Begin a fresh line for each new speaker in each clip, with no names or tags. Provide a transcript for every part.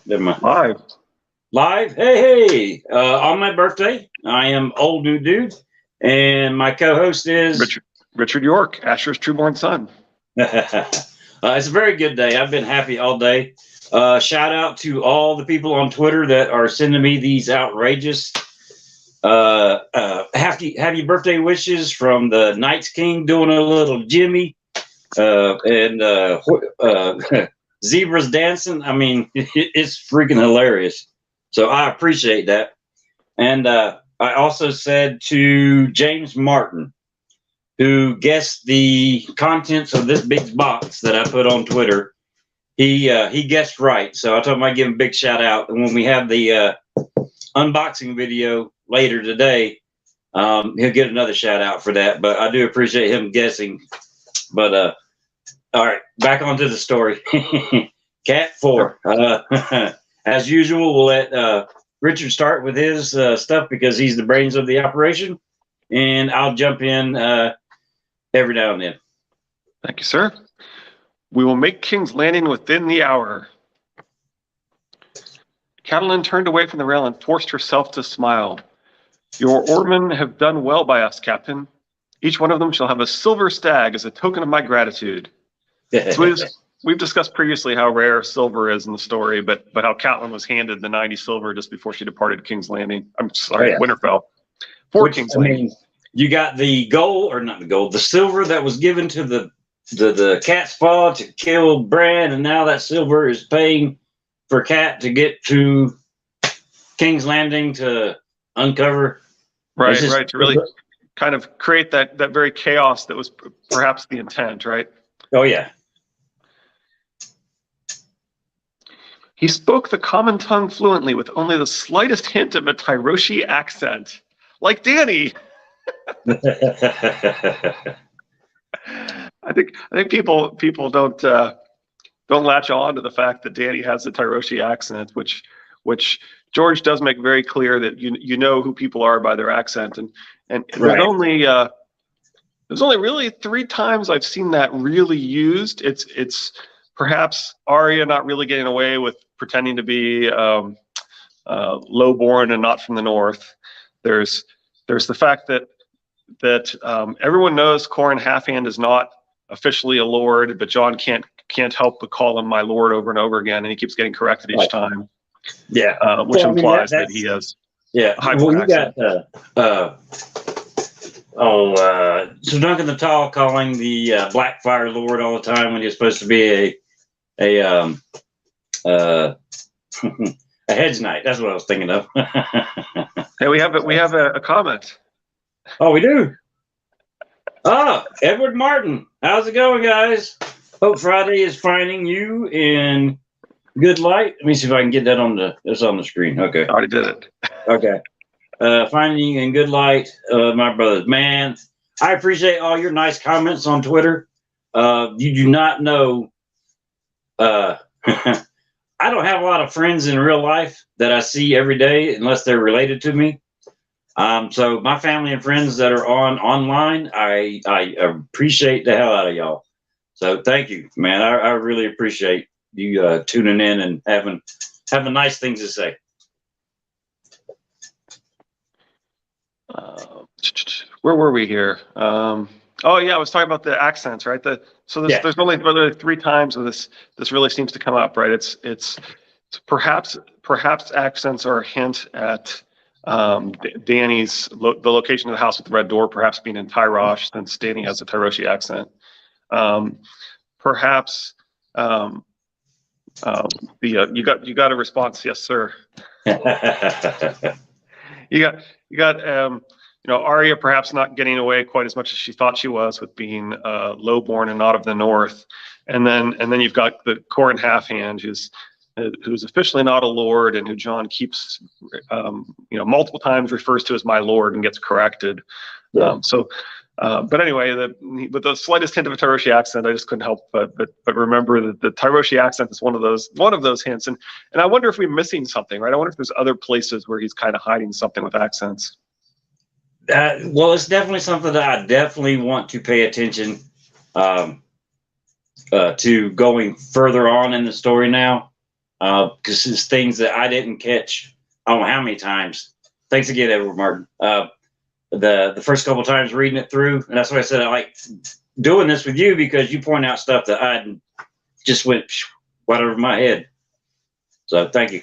Never mind.
Live.
Live. Hey. On my birthday, I am old new dude, and my co-host is
Richard York, Asher's trueborn son.
It's a very good day. I've been happy all day. Shout out to all the people on Twitter that are sending me these outrageous happy birthday wishes from the Knights King doing a little Jimmy and zebras dancing. I mean, it's freaking hilarious. So I appreciate that. And I also said to James Martin, who guessed the contents of this big box that I put on Twitter. He guessed right. So I told him I'd give him a big shout out. And when we have the unboxing video later today, he'll get another shout out for that. But I do appreciate him guessing. But all right, back onto the story. Cat 4. As usual, we'll let Richard start with his stuff because he's the brains of the operation. And I'll jump in every now and then.
Thank you, sir. We will make King's Landing within the hour. Catelyn turned away from the rail and forced herself to smile. Your oarmen have done well by us, Captain. Each one of them shall have a silver stag as a token of my gratitude. So we've discussed previously how rare silver is in the story, but how Catelyn was handed the 90 silver just before she departed King's Landing. I'm sorry, Winterfell. King's Landing.
You got the gold, or not the gold, the silver that was given to the cat's paw to kill Bran, and now that silver is paying for Cat to get to King's Landing to uncover.
Right, to really kind of create that very chaos that was perhaps the intent, right?
Oh, yeah.
He spoke the common tongue fluently with only the slightest hint of a Tyroshi accent. Like Danny. I think people don't latch on to the fact that Danny has a Tyroshi accent, which George does make very clear that you know who people are by their accent, and right. There's only really 3 times I've seen that really used. It's perhaps Arya not really getting away with pretending to be low-born and not from the north. There's the fact that everyone knows Qhorin Halfhand is not officially a lord, but Jon can't help but call him my lord over and over again, and he keets getting corrected each time.
Yeah,
which implies that he has.
Yeah, well, you got Sir Duncan the Tall calling the Blackfire Lord all the time when he's supposed to be a hedge knight. That's what I was thinking of.
Hey, we have a comment.
Oh, we do. Oh, Edward Martin. How's it going, guys? Hope Friday is finding you in good light. Let me see if I can get that on the screen. Okay.
I already did it.
Okay. Finding you in good light, my brothers. Man, I appreciate all your nice comments on Twitter. You do not know. I don't have a lot of friends in real life that I see every day unless they're related to me. So my family and friends that are online, I appreciate the hell out of y'all. So thank you, man. I really appreciate you tuning in and having nice things to say.
Where were we here? Oh yeah, I was talking about the accents, right? There's only 3 times where this really seems to come up, right? It's perhaps accents are a hint at Danny's the location of the house with the red door, perhaps being in Tyrosh, since Danny has a Tyroshi accent. Perhaps you got a response, yes, sir. you got Arya perhaps not getting away quite as much as she thought she was with being lowborn and not of the north, and then you've got the Qhorin Halfhand who's officially not a lord and who Jon keeps multiple times refers to as my lord and gets corrected. Yeah. But anyway, with the slightest hint of a Tyroshi accent, I just couldn't help but remember that the Tyroshi accent is one of those hints, and I wonder if we're missing something, right? I wonder if there's other places where he's kind of hiding something with accents.
Well, it's definitely something that I definitely want to pay attention to going further on in the story now. because it's things that I didn't catch. I don't know how many times. Thanks again, Edward Martin. The first couple of times reading it through, and that's why I said I like doing this with you, because you point out stuff that I just went right over my head. So thank you.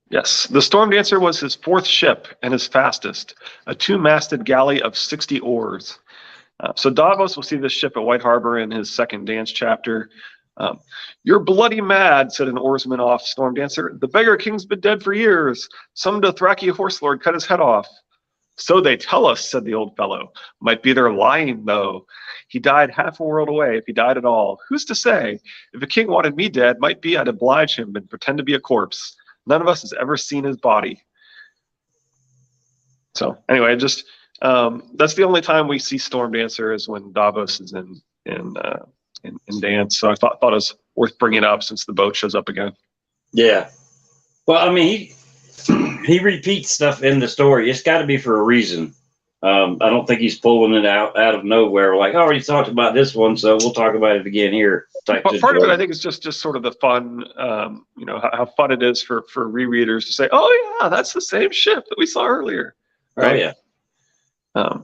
Yes, the Storm Dancer was his 4th ship and his fastest, a 2-masted galley of 60 oars. So Davos will see this ship at White Harbor in his 2nd dance chapter. You're bloody mad, said an oarsman off Storm Dancer. The beggar king's been dead for years. Some Dothraki horse lord cut his head off. So they tell us, said the old fellow. Might be they're lying, though. He died half a world away, if he died at all. Who's to say? If a king wanted me dead, might be I'd oblige him and pretend to be a corpse. None of us has ever seen his body. So anyway, just that's the only time we see Storm Dancer is when Davos is in dance. So I thought it was worth bringing up since the boat shows up again.
Yeah. Well, I mean, he repeats stuff in the story. It's got to be for a reason. I don't think he's pulling it out of nowhere. Like, I already talked about this one, so we'll talk about it again here.
But part of it, I think, is just sort of the fun, how fun it is for rereaders to say, oh, yeah, that's the same ship that we saw earlier. Right?
Oh, yeah.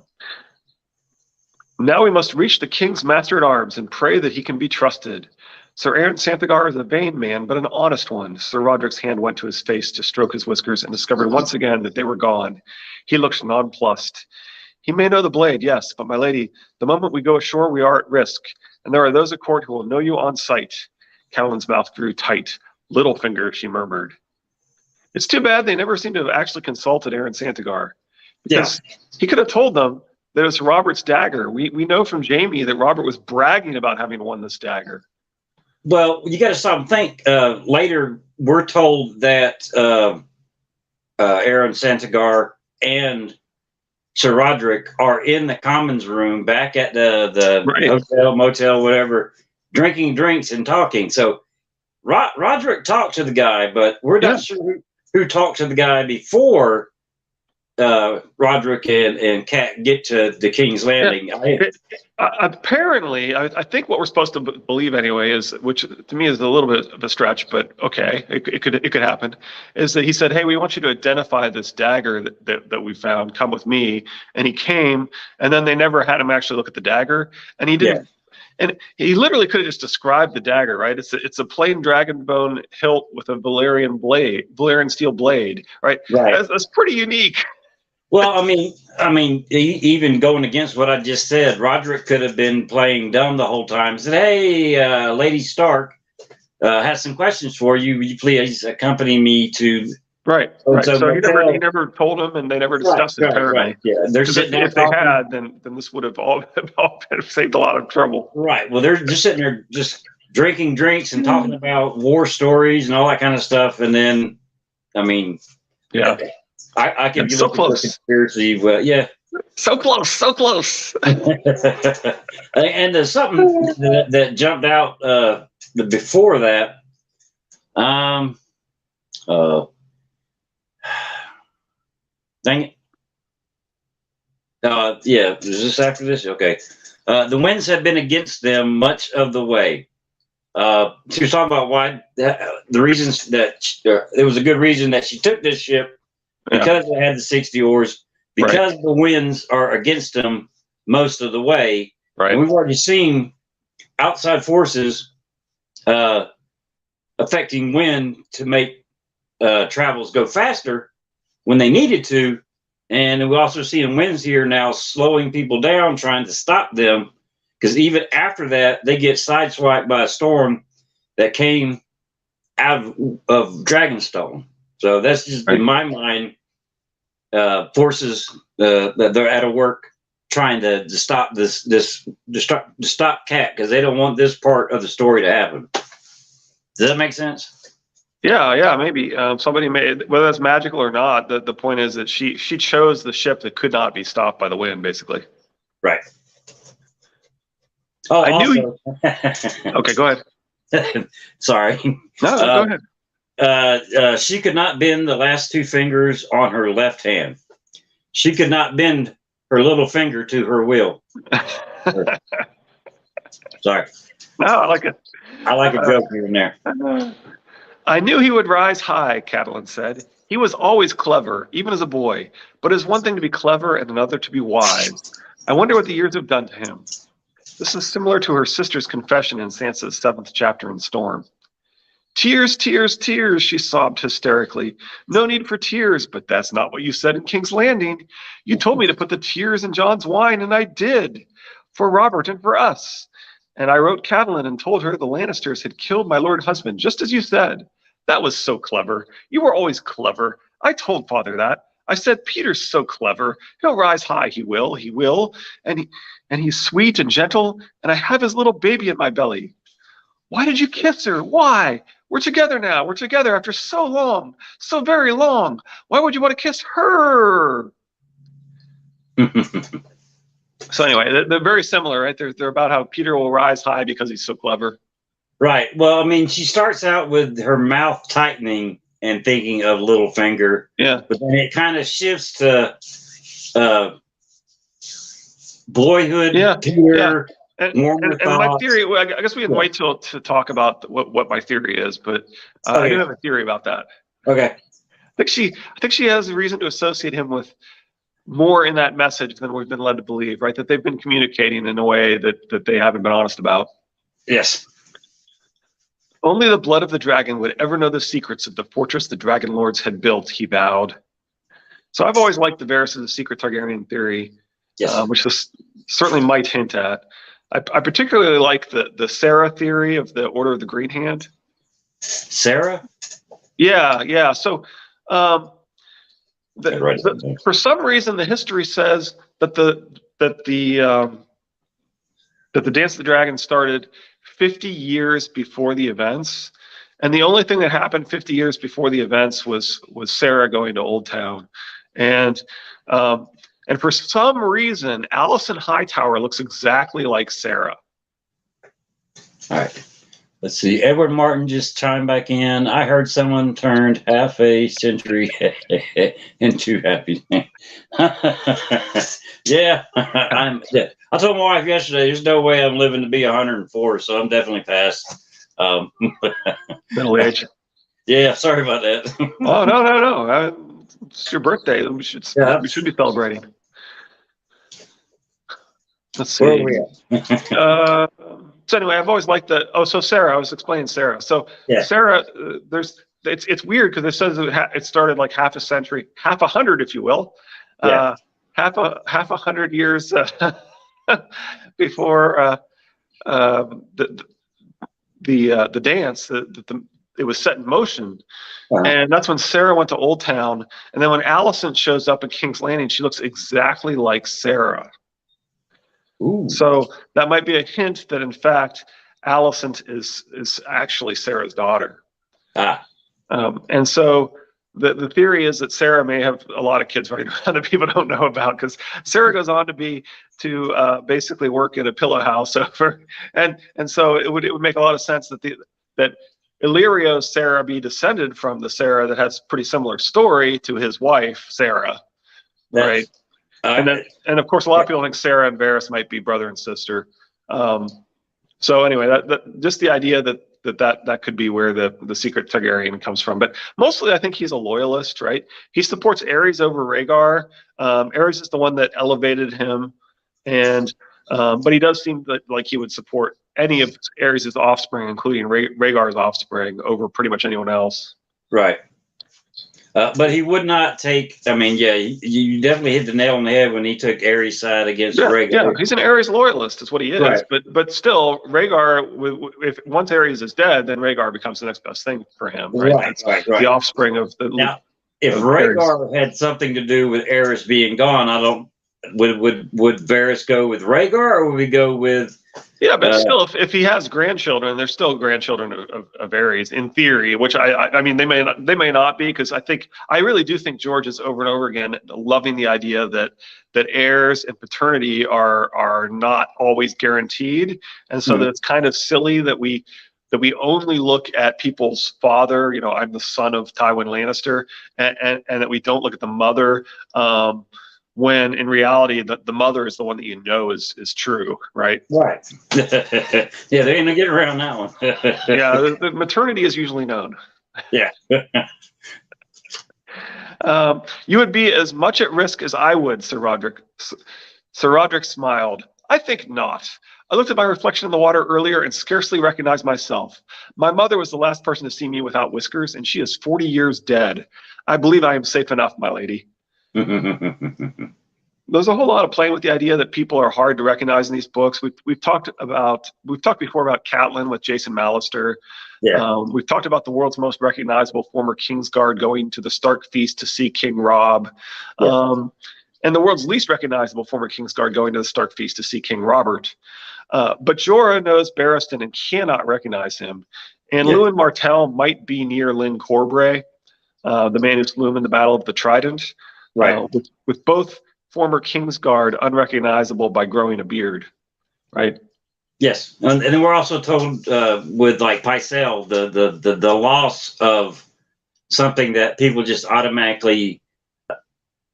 Now we must reach the king's master-at-arms and pray that he can be trusted. Sir Aaron Santhagar is a vain man, but an honest one. Sir Roderick's hand went to his face to stroke his whiskers and discovered once again that they were gone. He looked nonplussed. He may know the blade, yes, but my lady, the moment we go ashore, we are at risk. And there are those at court who will know you on sight. Catelyn's mouth grew tight. Littlefinger, she murmured. It's too bad they never seem to have actually consulted Aaron Santhagar. Because he could have told them that it was Robert's dagger. We know from Jaime that Robert was bragging about having won this dagger.
Well, you got to stop and think. Later, we're told that Aaron Santhagar and Sir Roderick are in the commons room back at the hotel, motel, whatever, drinking drinks and talking. So Roderick talked to the guy, but we're not sure who talked to the guy before Roderick and Cat get to the King's Landing.
Apparently, I think what we're supposed to believe anyway is, which to me is a little bit of a stretch, but okay, it could happen, is that he said, hey, we want you to identify this dagger that we found. Come with me. And he came, and then they never had him actually look at the dagger, and he didn't. Yeah. And he literally could have just described the dagger, right? It's a plain dragon bone hilt with a Valyrian steel blade, right? That's pretty unique.
Well, I mean, even going against what I just said, Roderick could have been playing dumb the whole time. Said, "Hey, Lady Stark, has some questions for you. Will you please accompany me to?"
Right. So he never told him, and they never discussed it. Apparently,
yeah. They're sitting there.
If they had, then this would have all saved a lot of trouble.
Right. Well, they're just sitting there, just drinking drinks and talking about war stories and all that kind of stuff. And then, I mean,
yeah.
I can be so close. Conspiracy, but yeah,
so close.
And there's something that jumped out before that. Dang it. Yeah, is this after this? Okay. The winds have been against them much of the way. She was talking about why the reasons that there was a good reason that she took this ship. Because they had the 60 oars, because the winds are against them most of the way. Right. And we've already seen outside forces affecting wind to make travels go faster when they needed to. And we're also seeing winds here now slowing people down, trying to stop them. Because even after that, they get sideswiped by a storm that came out of Dragonstone. So that's just in my mind, forces that they're out of work trying to stop stop Cat, because they don't want this part of the story to happen. Does that make sense?
Yeah, maybe somebody made, whether that's magical or not. The point is that she chose the ship that could not be stopped by the wind, basically.
Right.
Oh, I knew. Okay, go ahead.
Sorry.
No, go ahead.
She could not bend the last 2 fingers on her left hand. She could not bend her little finger to her will. Sorry.
No, I like it.
I like a joke here and there.
I knew he would rise high, Catelyn said. He was always clever, even as a boy, but it's one thing to be clever and another to be wise. I wonder what the years have done to him. This is similar to her sister's confession in Sansa's 7th chapter in Storm. Tears, tears, tears, she sobbed hysterically. No need for tears, but that's not what you said in King's Landing. You told me to put the tears in Jon's wine, and I did. For Robert and for us. And I wrote Catelyn and told her the Lannisters had killed my lord husband, just as you said. That was so clever. You were always clever. I told father that. I said, Peter's so clever. He'll rise high, he will. And he's sweet and gentle, and I have his little baby in my belly. Why did you kiss her? Why? We're together now. We're together after so long, so very long. Why would you want to kiss her? So anyway, they're very similar, right? They're about how Peter will rise high because he's so clever.
Right. Well, I mean, she starts out with her mouth tightening and thinking of Littlefinger.
Yeah.
But then it kind of shifts to boyhood, Peter.
And my theory, I guess we can wait to talk about what my theory is, but I do have a theory about that.
Okay.
I think she has a reason to associate him with more in that message than we've been led to believe, right? That they've been communicating in a way that they haven't been honest about.
Yes.
Only the blood of the dragon would ever know the secrets of the fortress the Dragon Lords had built, he vowed. So I've always liked the Varys is a secret Targaryen theory,
yes.
Which this certainly might hint at. I particularly like the Sarah theory of the Order of the Green Hand.
Sarah?
Yeah. So for some reason, the history says that the Dance of the Dragon started 50 years before the events, and the only thing that happened 50 years before the events was Sarah going to Old Town, and for some reason, Alicent Hightower looks exactly like Sarah.
All right. Let's see. Edward Martin just chimed back in. I heard someone turned half a century into happy. Yeah. I told my wife yesterday, there's no way I'm living to be 104, so I'm definitely past
middle age.
Yeah, sorry about that.
Oh, no. It's your birthday. We should be celebrating. Let's see.
Where are we at?
So anyway, I've always liked so Sarah, I was explaining Sarah. So yeah. Sarah, it's weird because it says it started like half a century, half a hundred, if you will, half a 100 years before the dance. It was set in motion, and that's when Sarah went to Old Town. And then when Alicent shows up in King's Landing, she looks exactly like Sarah.
Ooh.
So that might be a hint that, in fact, Alicent is actually Sarah's daughter. And so the theory is that Sarah may have a lot of kids running around that people don't know about, because Sarah goes on to basically work at a pillow house over, and so it would make a lot of sense that Illyrio's Sarah be descended from the Sarah that has pretty similar story to his wife Sarah, right? And of course, a lot of people think Sarah and Varys might be brother and sister. So anyway, that just the idea that could be where the secret Targaryen comes from. But mostly, I think he's a loyalist, right? He supports Aerys over Rhaegar. Aerys is the one that elevated him, and but he does seem like he would support any of Aerys' offspring, including Rhaegar's offspring, over pretty much anyone else.
Right. But he would not take. I mean, yeah, you definitely hit the nail on the head when he took Aerys' side against Rhaegar.
Yeah, he's an Aerys loyalist, is what he is.
Right.
But still, Rhaegar, if once Aerys is dead, then Rhaegar becomes the next best thing for him. Right. Right. The offspring of the.
Now, if Rhaegar had something to do with Aerys being gone, would Varys go with Rhaegar, or would we go with?
Yeah, but still, if he has grandchildren, they're still grandchildren of Aerys in theory. Which I mean, they may not be, because I really do think George is over and over again loving the idea that heirs and paternity are not always guaranteed, and so that it's kind of silly that we only look at people's father. You know, I'm the son of Tywin Lannister, and that we don't look at the mother. When in reality, the mother is the one that you know is true, right?
Right. Yeah, they ain't getting around that one.
Yeah, the maternity is usually known.
Yeah.
You would be as much at risk as I would, Sir Roderick. Sir Roderick smiled. I think not. I looked at my reflection in the water earlier and scarcely recognized myself. My mother was the last person to see me without whiskers, and she is 40 years dead. I believe I am safe enough, my lady. There's a whole lot of playing with the idea that people are hard to recognize in these books. We've talked before about Catelyn with Jason Mallister.
Yeah.
We've talked about the world's most recognizable former Kingsguard going to the Stark feast to see King Robb.
Yeah.
And the world's least recognizable former Kingsguard going to the Stark feast to see King Robert. But Jorah knows Barristan and cannot recognize him. And
Yeah.
Lewin Martell might be near Lyn Corbray, the man who slew him in the Battle of the Trident.
Right.
With both former Kingsguard unrecognizable by growing a beard, right?
Yes, and then we're also told with like Pycelle, the loss of something that people just automatically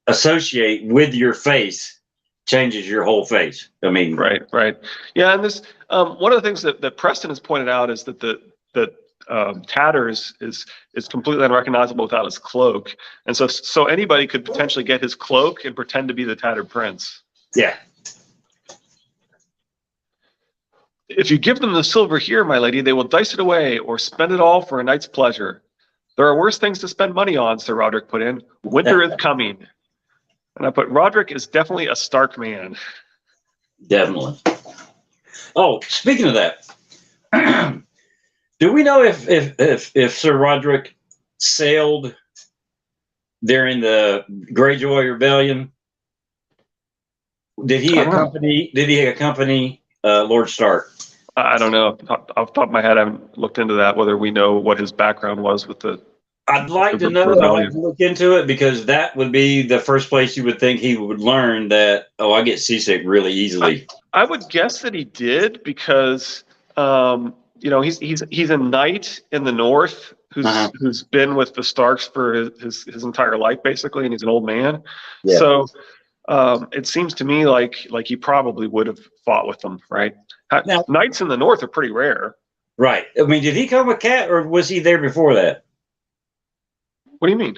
associate with your face changes your whole face. I mean,
right. Yeah, and this one of the things that Preston has pointed out is that Tatters is completely unrecognizable without his cloak, and so anybody could potentially get his cloak and pretend to be the Tattered Prince.
Yeah.
If you give them the silver here, my lady, they will dice it away or spend it all for a night's pleasure. There are worse things to spend money on, Sir Roderick put in. Winter is coming. And I put, Roderick is definitely a Stark man.
Definitely. Oh, speaking of that, do we know if Sir Roderick sailed during the Greyjoy Rebellion? Did he accompany Lord Stark?
I don't know. Off the top of my head, I haven't looked into that, whether we know what his background was with the...
I'd like to know. I'd like to look into it, because that would be the first place you would think he would learn that, oh, I get seasick really easily.
I would guess that he did, because he's a knight in the North who's been with the Starks for his entire life, basically, and he's an old man. Yeah. So it seems to me like he probably would have fought with them, right? Now, knights in the North are pretty rare.
Right. I mean, did he come with Cat, or was he there before that?
What do you mean?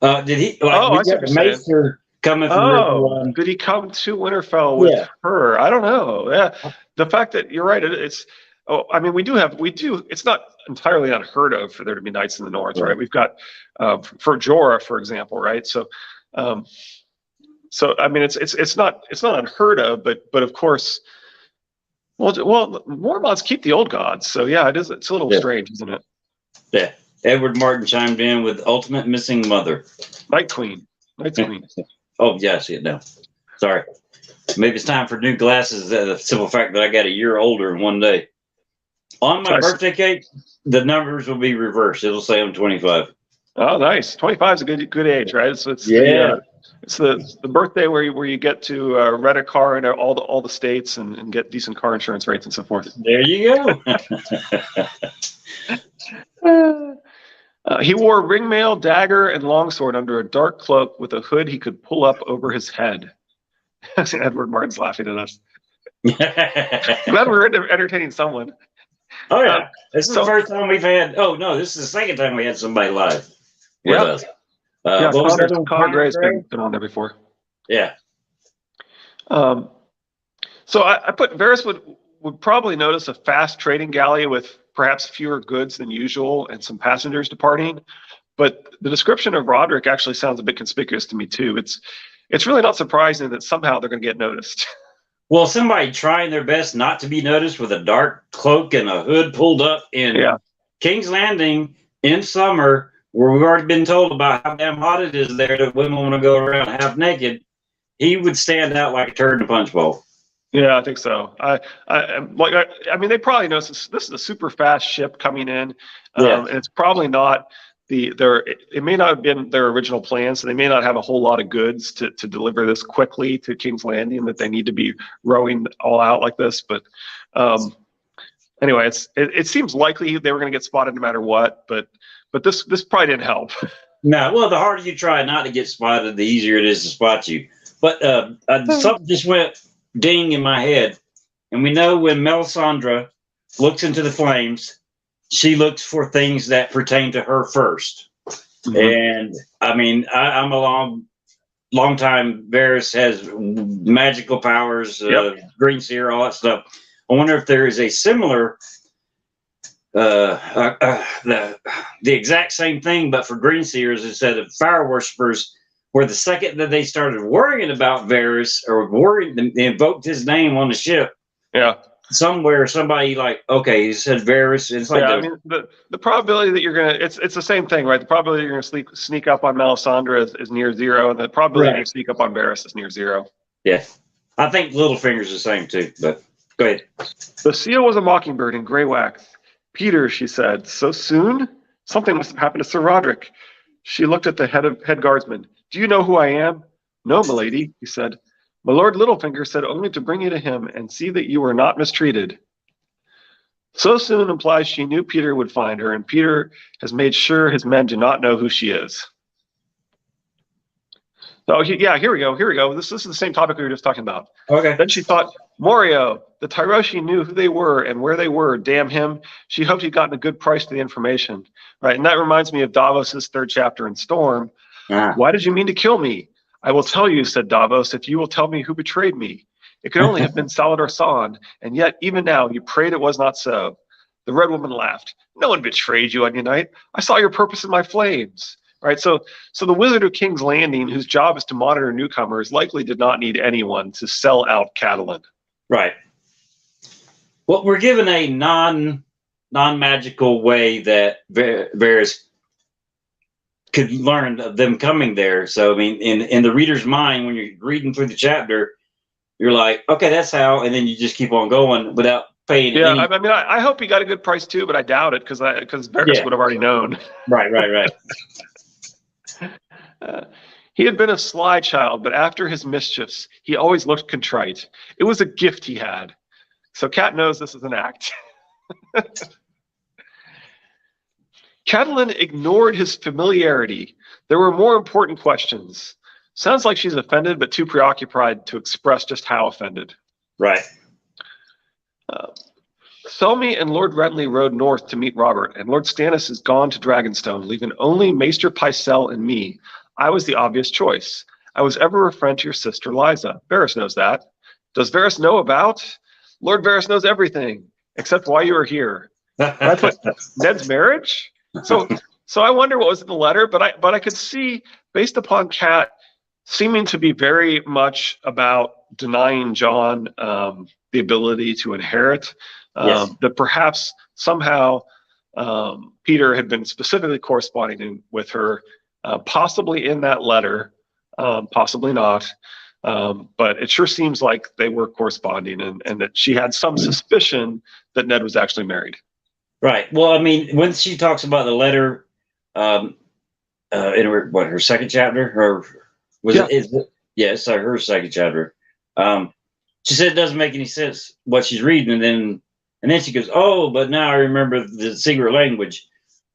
Did he? I see what you're Maester coming from Riverrun.
Did he come to Winterfell with her? I don't know. Yeah, the fact that you're right. It's. Oh, I mean, we do. It's not entirely unheard of for there to be knights in the North, right? We've got for Jorah, for example, right? So I mean, it's not unheard of, but of course. Well, Mormonts keep the old gods, so yeah, it's a little strange, isn't it?
Yeah. Edward Martin chimed in with ultimate missing mother.
Night Queen. Night's Queen.
Oh, yeah, I see it now. Sorry. Maybe it's time for new glasses. The simple fact that I got a year older in one day. On my birthday cake, the numbers will be reversed. It'll say I'm 25.
Oh, nice. 25 is a good age, right? So it's it's the birthday where you get to rent a car in all the states and get decent car insurance rates and so forth.
There you
go. He wore ringmail, dagger, and longsword under a dark cloak with a hood he could pull up over his head. Edward Martin's laughing at us. Glad we're entertaining someone.
Oh, yeah. This is the first time we've had... Oh, no, this is the second time we had somebody live with us.
What was that? Connor Gray's been on there before.
Yeah.
So I put Varys would probably notice a fast trading galley with perhaps fewer goods than usual and some passengers departing. But the description of Roderick actually sounds a bit conspicuous to me too. It's really not surprising that somehow they're going to get noticed.
Well, somebody trying their best not to be noticed with a dark cloak and a hood pulled up in King's Landing in summer, where we've already been told about how damn hot it is there that women want to go around half naked, he would stand out like a turd in a punch bowl.
Yeah, I think so. I mean, they probably know this is a super fast ship coming in, and it's probably not it may not have been their original plan, so they may not have a whole lot of goods to deliver this quickly to King's Landing that they need to be rowing all out like this. But anyway, it seems likely they were going to get spotted no matter what. But this probably didn't help.
No, well, the harder you try not to get spotted, the easier it is to spot you. But something just went ding in my head, and we know when Melisandre looks into the flames, she looks for things that pertain to her first. Mm-hmm. And I mean, I'm a long time. Varys has magical powers, green seer, all that stuff. I wonder if there is a similar, the exact same thing, but for green seers instead of fire worshippers. Where the second that they started worrying about Varys or they invoked his name on the ship.
Yeah.
Somewhere somebody like, okay, he said Varys. It's like
I mean, the probability that you're gonna it's the same thing, right? The probability you're gonna sneak up on Melisandre is near zero, and the probability you're gonna sneak up on Varys is near zero.
Yeah. I think Littlefinger's the same too, but go ahead.
The seal was a mockingbird in gray wax. Peter, she said, so soon? Something must have happened to Sir Roderick. She looked at the head guardsman. Do you know who I am? No, milady, he said. My lord Littlefinger said only to bring you to him and see that you were not mistreated. So soon implies she knew Peter would find her, and Peter has made sure his men do not know who she is. So here we go. This is the same topic we were just talking about.
Okay.
Then she thought, Morio, the Tyroshi knew who they were and where they were. Damn him. She hoped he'd gotten a good price for the information. Right, and that reminds me of Davos's 3rd chapter in Storm. Why did you mean to kill me? I will tell you, said Davos, if you will tell me who betrayed me. It could only have been Salador Saan, and yet even now you prayed it was not so. The Red Woman laughed. No one betrayed you on your night. I saw your purpose in my flames. Right, so the Wizard of King's Landing, whose job is to monitor newcomers, likely did not need anyone to sell out Catelyn.
Right. Well, we're given a non-magical way that Varys could learn of them coming there. So I mean, in the reader's mind, when you're reading through the chapter, you're like, okay, that's how, and then you just keep on going without paying.
Yeah, I mean, I hope he got a good price too, but I doubt it because Varys would have already known.
Right.
He had been a sly child, but after his mischiefs, he always looked contrite. It was a gift he had. So Cat knows this is an act. Catelyn ignored his familiarity. There were more important questions. Sounds like she's offended, but too preoccupied to express just how offended.
Right.
Selmy and Lord Renly rode north to meet Robert, and Lord Stannis is gone to Dragonstone, leaving only Maester Pycelle and me. I was the obvious choice. I was ever a friend to your sister Lysa. Varys knows that. Does Varys know about? Lord Varys knows everything, except why you are here. I put Ned's marriage? So I wonder what was in the letter, but I could see, based upon Cat seeming to be very much about denying Jon the ability to inherit, that perhaps somehow Peter had been specifically corresponding with her, possibly in that letter, possibly not. But it sure seems like they were corresponding, and that she had some suspicion that Ned was actually married.
Right. Well, I mean, when she talks about the letter, in her second chapter, or was it? Yes, her second chapter. She said it doesn't make any sense what she's reading, and then she goes, "Oh, but now I remember the secret language."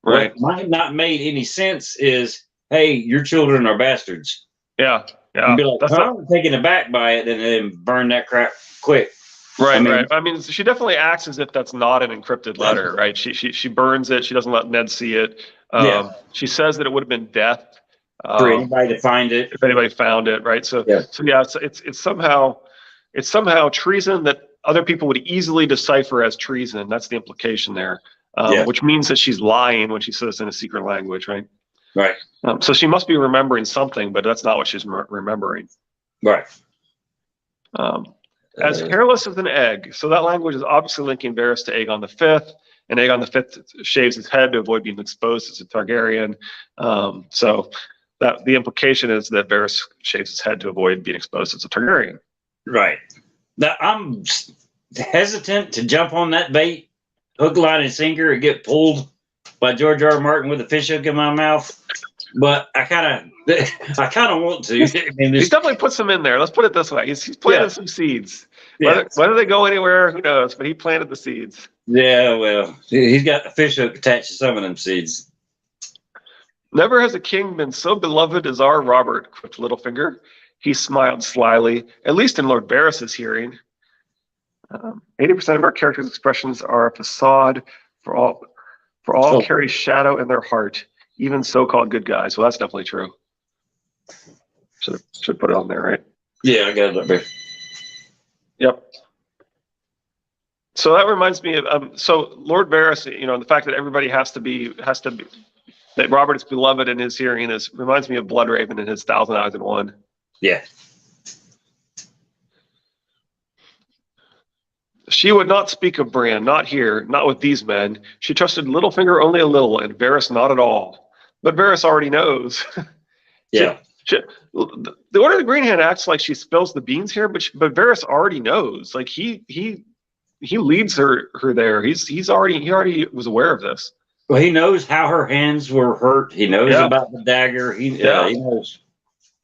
Right.
What might not made any sense is, hey, your children are bastards.
Yeah.
You'd be like, I'm taken aback by it, and then burn that crap quick.
Right, right. I mean, she definitely acts as if that's not an encrypted letter, right? She burns it. She doesn't let Ned see it. She says that it would have been death
for anybody to find it,
if anybody found it, right? So it's somehow treason that other people would easily decipher as treason. That's the implication there, which means that she's lying when she says in a secret language, right?
Right.
So she must be remembering something, but that's not what she's remembering.
Right.
As hairless as an egg. So that language is obviously linking Varys to Aegon V, and Aegon V shaves his head to avoid being exposed as a Targaryen. So that the implication is that Varys shaves his head to avoid being exposed as a Targaryen.
Right. Now, I'm hesitant to jump on that bait, hook, line, and sinker, and get pulled by George R. R. Martin with a fish hook in my mouth. But I kind of want to. I mean,
he's definitely put some in there. Let's put it this way: he's planted some seeds. Whether they go anywhere, who knows? But he planted the seeds.
Yeah, well, he's got a fish hook attached to some of them seeds.
Never has a king been so beloved as our Robert, quipped Littlefinger. He smiled slyly, at least in Lord Varys's hearing. 80% of our characters' expressions are a facade for all. For all
Oh.
carry shadow in their heart, even so-called good guys. Well, that's definitely true. Should put it on there, right?
Yeah, I got it up there.
Yep. So that reminds me of so Lord Varys, the fact that everybody has to be that Robert is beloved in his hearing reminds me of Bloodraven in his Thousand Eyes and One.
Yeah.
She would not speak of Bran, not here, not with these men. She trusted Littlefinger only a little, and Varys not at all. But Varys already knows.
Yeah.
The Order of the Green Hand acts like she spills the beans here, but Varys already knows. Like he leads her there. He already was aware of this.
Well, he knows how her hands were hurt. He knows
Yeah.
about the dagger. He knows.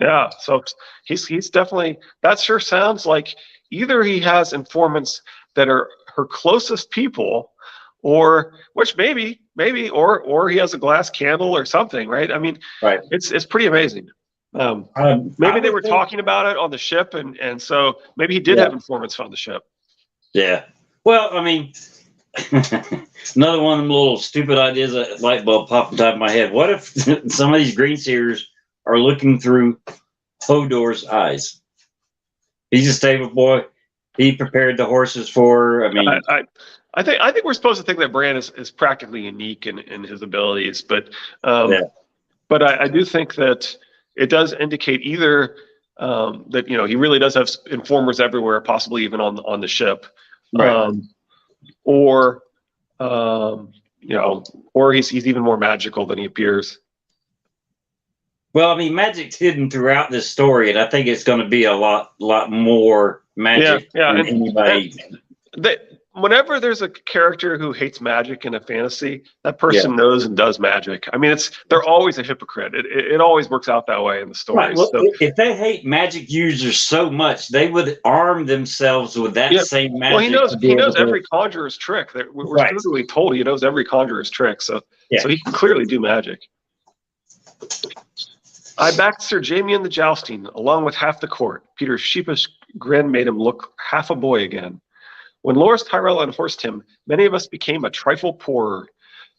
Yeah, so he's definitely, that sure sounds like either he has informants that are her closest people, or which maybe or he has a glass candle or something, right? I mean,
Right.
it's pretty amazing. Maybe they were talking about it on the ship, and so maybe he did have informants on the ship.
Yeah. Well, I mean, another one of them little stupid ideas, a light bulb popped on top of my head. What if some of these green seers are looking through Hodor's eyes? He's a stable boy. He prepared the horses for her. I mean,
I think we're supposed to think that Bran is practically unique in his abilities, but but I do think that it does indicate either that he really does have informers everywhere, possibly even on the ship,
right.
Or he's even more magical than he appears.
Well, I mean, magic's hidden throughout this story, and I think it's going to be a lot more magic than anybody.
Whenever there's a character who hates magic in a fantasy, that person knows and does magic. I mean, they're always a hypocrite. It always works out that way in the story.
Right. Well, if they hate magic users so much, they would arm themselves with that same magic.
Well, he knows every conjurer's trick. We're specifically told he knows every conjurer's trick, so he can clearly do magic. I backed Sir Jaime in the jousting, along with half the court. Peter's sheepish grin made him look half a boy again. When Loras Tyrell unhorsed him, many of us became a trifle poorer.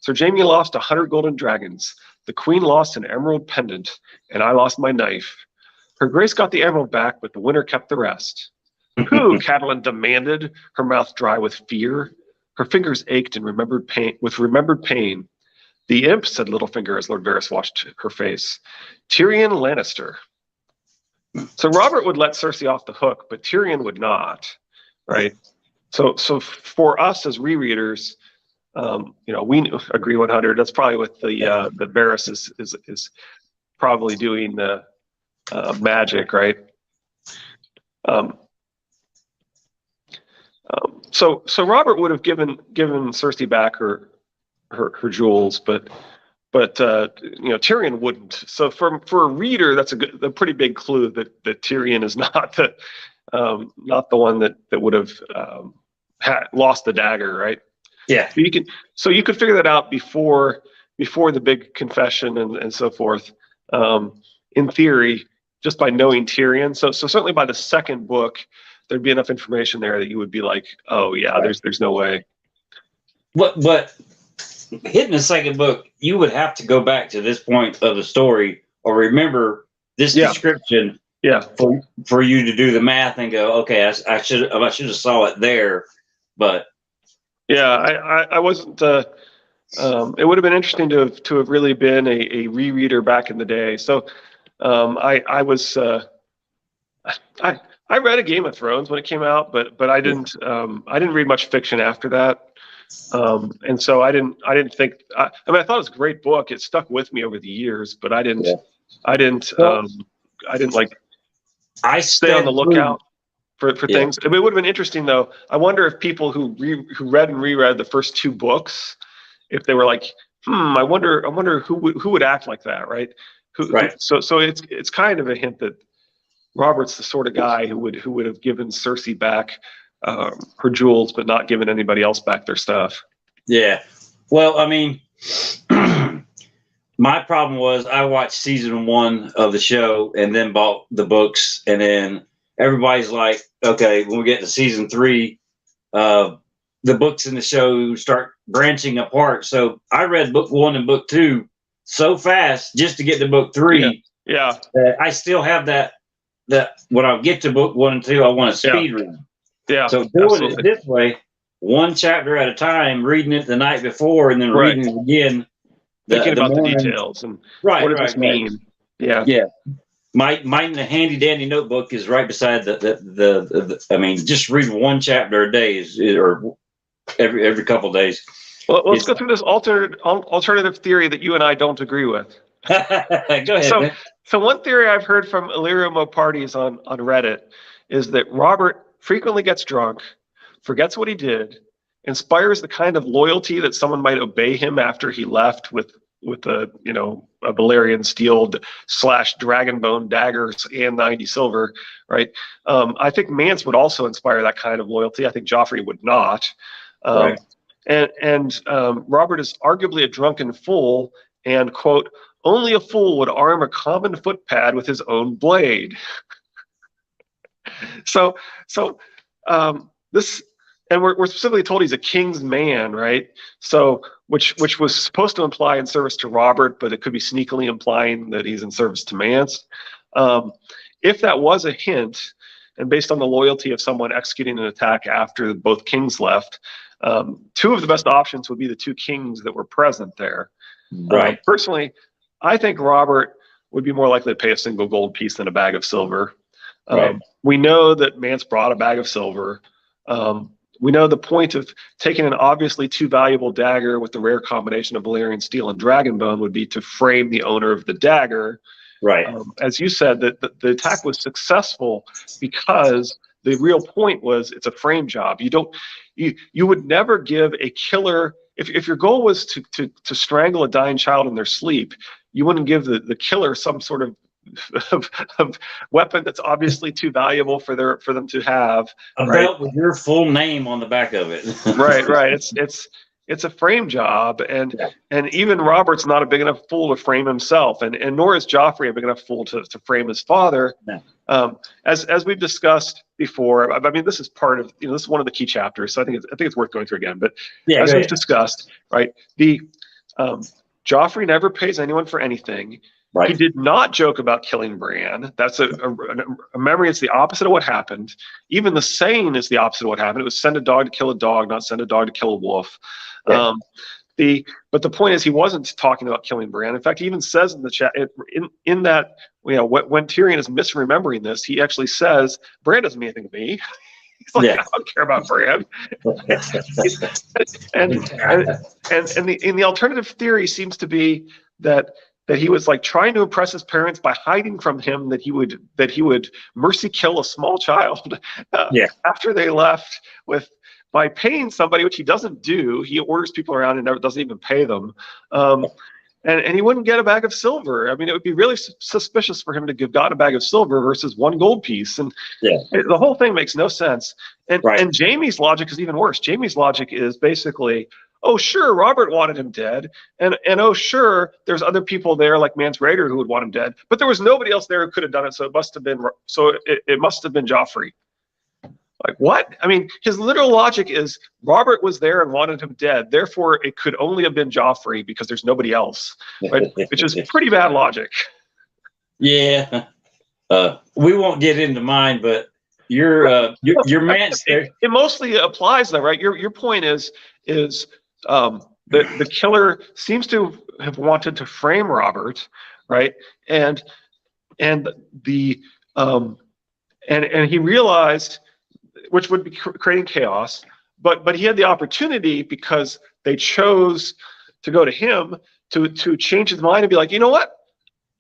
Sir Jaime lost 100 golden dragons. The queen lost an emerald pendant, and I lost my knife. Her grace got the emerald back, but the winner kept the rest. Who? Catelyn demanded, her mouth dry with fear. Her fingers ached in remembered pain. The imp, said Littlefinger as Lord Varys watched her face. Tyrion Lannister. So Robert would let Cersei off the hook, but Tyrion would not, right? So for us as rereaders, we agree 100. That's probably what the Varys is probably doing the magic, right? So Robert would have given Cersei back her jewels, but Tyrion wouldn't. So for a reader, that's a pretty big clue that Tyrion is not the one that would have lost the dagger, right?
Yeah.
So you could figure that out before the big confession and so forth. In theory, just by knowing Tyrion. So certainly by the second book, there'd be enough information there that you would be like, oh yeah, there's no way.
But hitting the second book, you would have to go back to this point of the story or remember this description.
Yeah.
For you to do the math and go, okay, I should have saw it there, but
yeah, I wasn't. It would have been interesting to have really been a rereader back in the day. So I was I read a Game of Thrones when it came out, but I didn't read much fiction after that. And so I didn't think. I thought it was a great book. It stuck with me over the years, but I didn't like. I stay on the lookout for things. I mean, it would have been interesting though. I wonder if people who read and reread the first two books, if they were like, I wonder who would act like that, right? So it's kind of a hint that Robert's the sort of guy who would have given Cersei back her jewels, but not given anybody else back their stuff.
Yeah. Well, I mean, my problem was I watched season 1 of the show and then bought the books, and then everybody's like, okay, when we get to season 3, the books in the show start branching apart. So I read book 1 and book 2 so fast just to get to book 3.
Yeah.
I still have that when I get to book 1 and 2, I want to speed read.
Yeah.
So doing it this way, one chapter at a time, reading it the night before, and then reading it again.
Thinking about the details and what does this mean? Yeah.
Yeah. Mine, the handy dandy notebook is right beside the I mean, just reading one chapter a day or every couple of days.
Well, let's go through this alternative theory that you and I don't agree with.
Go ahead.
So one theory I've heard from Illyrio Mopardes on Reddit is that Robert frequently gets drunk, forgets what he did, inspires the kind of loyalty that someone might obey him after he left with a Valyrian steel / dragonbone daggers and 90 silver, right? I think Mance would also inspire that kind of loyalty. I think Joffrey would not.
Right.
And Robert is arguably a drunken fool, and quote, only a fool would arm a common footpad with his own blade. So this, and we're specifically told he's a king's man, right? So which was supposed to imply in service to Robert, but it could be sneakily implying that he's in service to Mance. If that was a hint, and based on the loyalty of someone executing an attack after both kings left, two of the best options would be the two kings that were present there.
Right.
Personally, I think Robert would be more likely to pay a single gold piece than a bag of silver.
Right.
We know that Mance brought a bag of silver. We know the point of taking an obviously too valuable dagger with the rare combination of Valyrian steel and dragonbone would be to frame the owner of the dagger.
Right.
As you said, that the attack was successful because the real point was it's a frame job. You would never give a killer, if your goal was to strangle a dying child in their sleep, you wouldn't give the killer some sort of weapon that's obviously too valuable for them to have.
A belt with your full name on the back of it.
Right. It's a frame job, and even Robert's not a big enough fool to frame himself, and nor is Joffrey a big enough fool to frame his father.
No.
As we've discussed before, I mean, this is part of this is one of the key chapters, so I think it's worth going through again. But as we've discussed, right, the Joffrey never pays anyone for anything.
Right.
He did not joke about killing Bran. That's a memory. It's the opposite of what happened. Even the saying is the opposite of what happened. It was send a dog to kill a dog, not send a dog to kill a wolf. Yeah. But the point is, he wasn't talking about killing Bran. In fact, he even says in the chat, in that, when Tyrion is misremembering this, he actually says, Bran doesn't mean anything to me. He's like, I don't care about Bran. and the alternative theory seems to be that he was like trying to impress his parents by hiding from him that he would mercy kill a small child after they left by paying somebody, which he doesn't do. He orders people around and doesn't even pay them. And he wouldn't get a bag of silver. I mean, it would be really suspicious for him to give God a bag of silver versus one gold piece. And the whole thing makes no sense. And Jaime's logic is even worse. Jaime's logic is basically, oh, sure, Robert wanted him dead. And oh, sure, there's other people there like Mance Rayder who would want him dead. But there was nobody else there who could have done it. So it must have been Joffrey. Like, what? I mean, his literal logic is Robert was there and wanted him dead. Therefore, it could only have been Joffrey because there's nobody else, right? Which is pretty bad logic.
Yeah. We won't get into mine, but your Mance there.
It mostly applies though, right? Your point is the killer seems to have wanted to frame Robert, right? And he realized, which would be creating chaos, but he had the opportunity because they chose to go to him to change his mind and be like, you know what?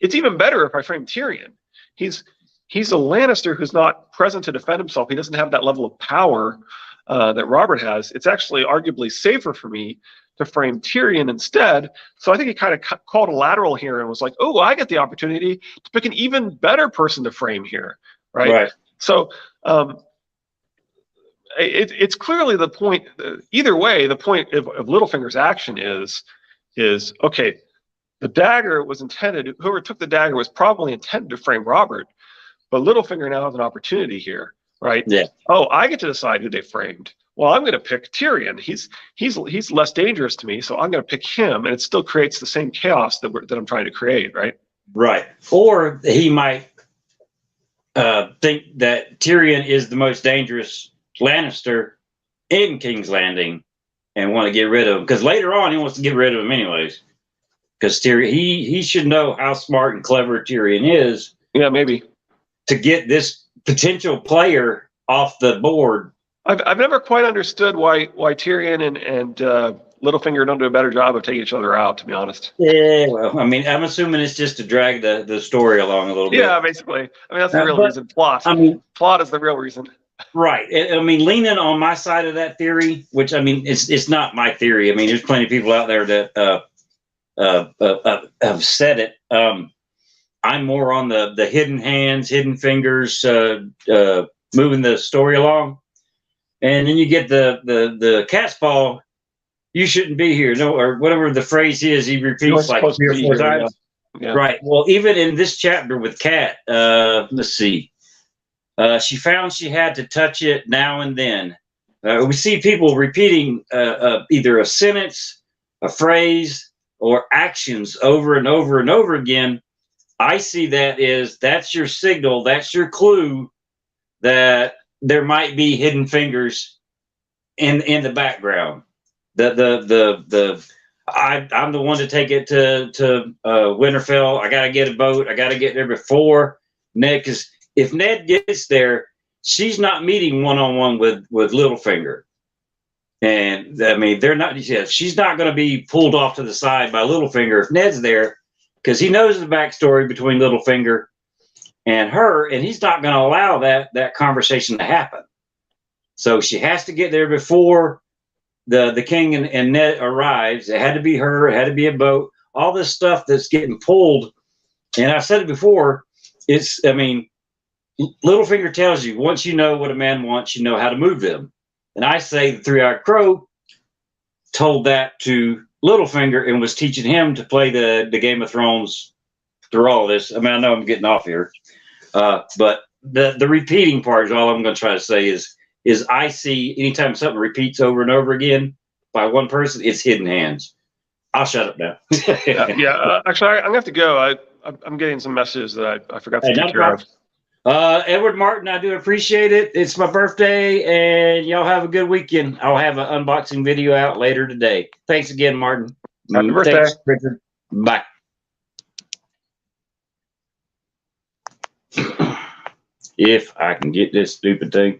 It's even better if I frame Tyrion. He's a Lannister who's not present to defend himself. He doesn't have that level of power that Robert has. It's actually arguably safer for me to frame Tyrion instead. So I think he kind of called a lateral here and was like, oh, I get the opportunity to pick an even better person to frame here, right? So it's clearly the point. Either way, the point of Littlefinger's action is okay. The dagger was intended. Whoever took the dagger was probably intended to frame Robert, but Littlefinger now has an opportunity here, right?
Yeah.
Oh, I get to decide who they framed. well, I'm going to pick Tyrion. He's less dangerous to me, so I'm going to pick him, and it still creates the same chaos that I'm trying to create, right?
Right. Or he might think that Tyrion is the most dangerous Lannister in King's Landing and want to get rid of him, because later on he wants to get rid of him anyways. Because Tyrion, he should know how smart and clever Tyrion is.
Yeah, maybe
to get this potential player off the board.
I've never quite understood why Tyrion and Littlefinger don't do a better job of taking each other out, to be honest.
Yeah, well, I mean, I'm assuming it's just to drag the story along a little bit.
Yeah, basically. I mean, that's the real reason. Plot.
I mean,
plot is the real reason.
Right. I mean, leaning on my side of that theory, which I mean, it's not my theory. I mean, there's plenty of people out there that have said it. I'm more on the hidden hands, hidden fingers, moving the story along. And then you get the cat's paw, you shouldn't be here. No, or whatever the phrase is, he repeats like 3 or 4 times.
Yeah.
Right. Well, even in this chapter with Cat, let's see. She found she had to touch it now and then. We see people repeating either a sentence, a phrase, or actions over and over and over again. I see that as that's your signal, that's your clue that there might be hidden fingers in the background. I'm the one to take it to Winterfell. I gotta get a boat. I gotta get there before Ned, because if Ned gets there, she's not meeting one-on-one with Littlefinger. And I mean, they're not. Yeah, she's not going to be pulled off to the side by Littlefinger if Ned's there, because he knows the backstory between Littlefinger and her, and he's not going to allow that conversation to happen. So she has to get there before the king and Ned arrives. It had to be her. It had to be a boat. All this stuff that's getting pulled. And I've said it before. I mean, Littlefinger tells you, once you know what a man wants, you know how to move them. And I say the Three-Eyed Crow told that to Littlefinger and was teaching him to play the Game of Thrones through all of this. I mean, I know I'm getting off here. But the repeating part is all I'm going to try to say is I see anytime something repeats over and over again by one person, it's hidden hands. I'll shut up now.
Actually, I'm going to have to go. I'm getting some messages that I forgot to take care of.
Edward Martin, I do appreciate it. It's my birthday, and y'all have a good weekend. I'll have an unboxing video out later today. Thanks again, Martin.
Happy birthday.
Thanks, Richard. Bye. If I can get this stupid thing.